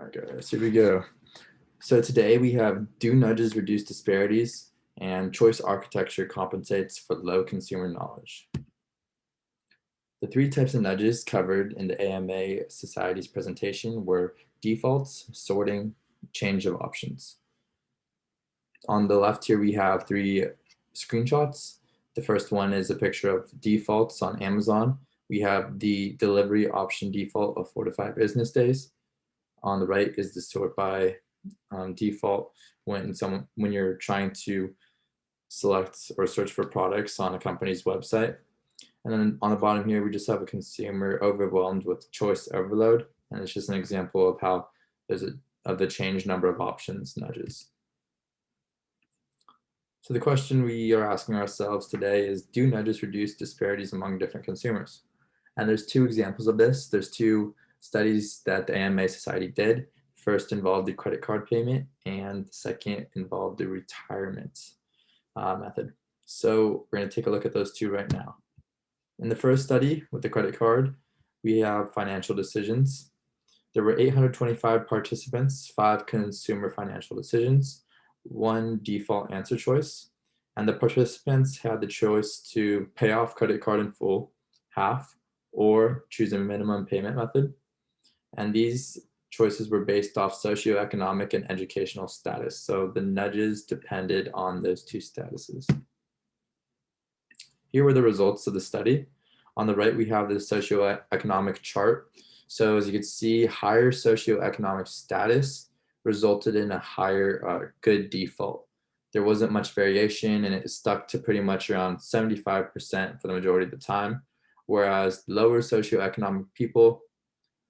Okay, so here we go. So today we have do nudges reduce disparities and choice architecture compensates for low consumer knowledge. The three types of nudges covered in the AMA Society's presentation were defaults, sorting, change of options. On the left here we have three screenshots. The first one is a picture of defaults on Amazon. We have the delivery option default of 4 to 5 business days. On the right is the sort by default when you're trying to select or search for products on a company's website. And then on the bottom here, we just have a consumer overwhelmed with choice overload. And it's just an example of how there's of the change number of options nudges. So the question we are asking ourselves today is, do nudges reduce disparities among different consumers? And there's two examples of this. There's two studies that the AMA Society did. First involved the credit card payment, and the second involved the retirement method. So we're going to take a look at those two right now. In the first study with the credit card, we have financial decisions. There were 825 participants, 5 consumer financial decisions, 1 default answer choice, and the participants had the choice to pay off credit card in full, half, or choose a minimum payment method. And these choices were based off socioeconomic and educational status. So the nudges depended on those two statuses. Here were the results of the study. On the right, we have the socioeconomic chart. So as you can see, higher socioeconomic status resulted in a higher good default. There wasn't much variation, and it stuck to pretty much around 75% for the majority of the time, whereas lower socioeconomic people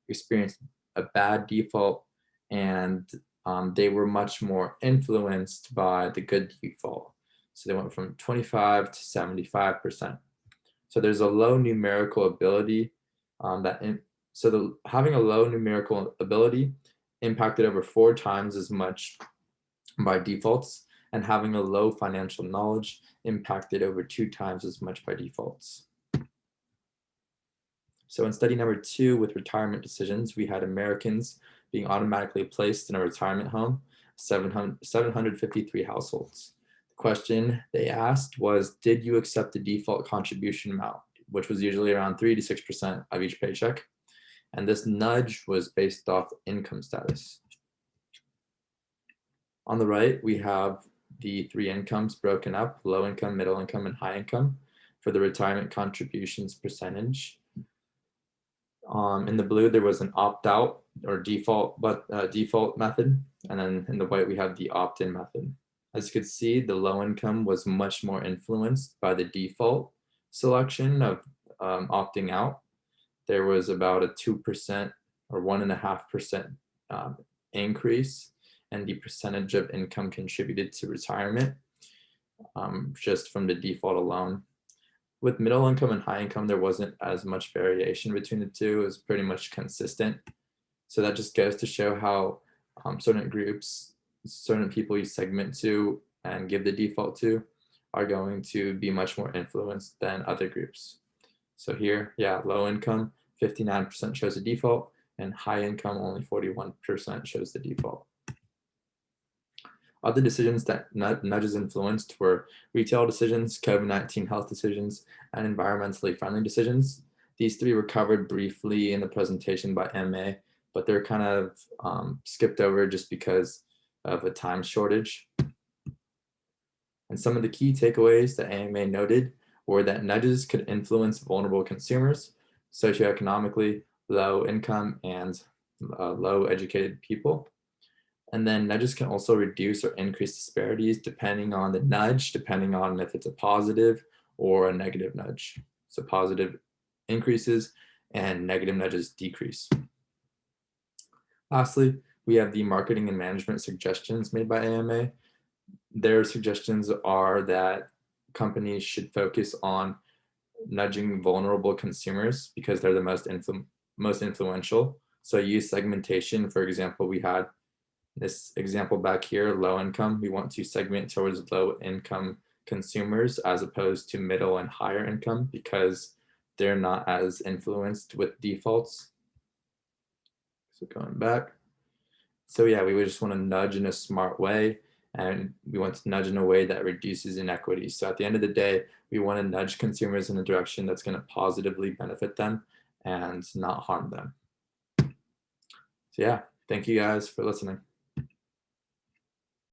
experienced a bad default, and they were much more influenced by the good default. So they went from 25 to 75%. So there's a low numerical ability having a low numerical ability impacted over 4 times as much by defaults, and having a low financial knowledge impacted over 2 times as much by defaults. So in study number 2 with retirement decisions, we had Americans being automatically placed in a retirement home, 753 households. The question they asked was, did you accept the default contribution amount, which was usually around 3 to 6% of each paycheck? And this nudge was based off income status. On the right, we have the 3 incomes broken up: low income, middle income, and high income for the retirement contributions percentage. In the blue, there was an opt-out or default method, and then in the white, we have the opt-in method. As you can see, the low income was much more influenced by the default selection of opting out. There was about a 2% or 1.5% increase in the percentage of income contributed to retirement just from the default alone. With middle income and high income, there wasn't as much variation between the two. It was pretty much consistent. So that just goes to show how certain groups, certain people you segment to and give the default to are going to be much more influenced than other groups. So here, yeah, low income, 59% chose the default, and high income, only 41% chose the default. Other decisions that nudges influenced were retail decisions, COVID-19 health decisions, and environmentally friendly decisions. These 3 were covered briefly in the presentation by MA, but they're kind of skipped over just because of a time shortage. And some of the key takeaways that AMA noted were that nudges could influence vulnerable consumers, socioeconomically low income and low educated people. And then nudges can also reduce or increase disparities depending on the nudge, depending on if it's a positive or a negative nudge. So positive increases and negative nudges decrease. Lastly, we have the marketing and management suggestions made by AMA. Their suggestions are that companies should focus on nudging vulnerable consumers because they're the most influential. So use segmentation. For example, we had this example back here, low income. We want to segment towards low income consumers as opposed to middle and higher income because they're not as influenced with defaults. So going back, So yeah, we would just want to nudge in a smart way, and we want to nudge in a way that reduces inequity. So at the end of the day, we want to nudge consumers in a direction that's going to positively benefit them and not harm them. So yeah, thank you guys for listening.